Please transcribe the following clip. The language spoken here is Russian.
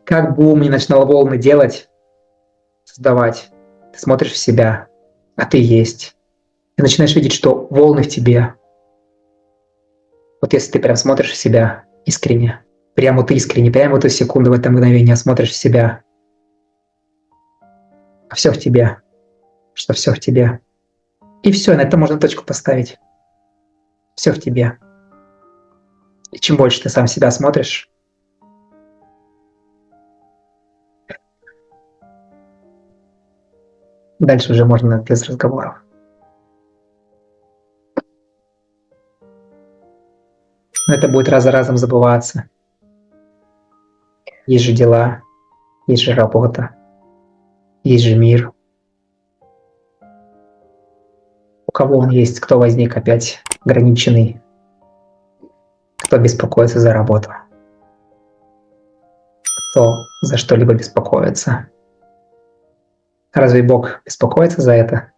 Как бы ум ни начинал волны делать, создавать, ты смотришь в себя, а ты есть. Ты начинаешь видеть, что волны в тебе. Вот если ты прям смотришь в себя искренне, прямо вот искренне, прямо в эту секунду, в это мгновение смотришь в себя, а все в тебе, что все в тебе. И все, на это можно точку поставить. Все в тебе. И чем больше ты сам себя смотришь, дальше уже можно без разговоров. Но это будет раз за разом забываться. Есть же дела, есть же работа, есть же мир. У кого он есть, кто возник опять ограниченный, кто беспокоится за работу, кто за что-либо беспокоится. Разве Бог беспокоится за это?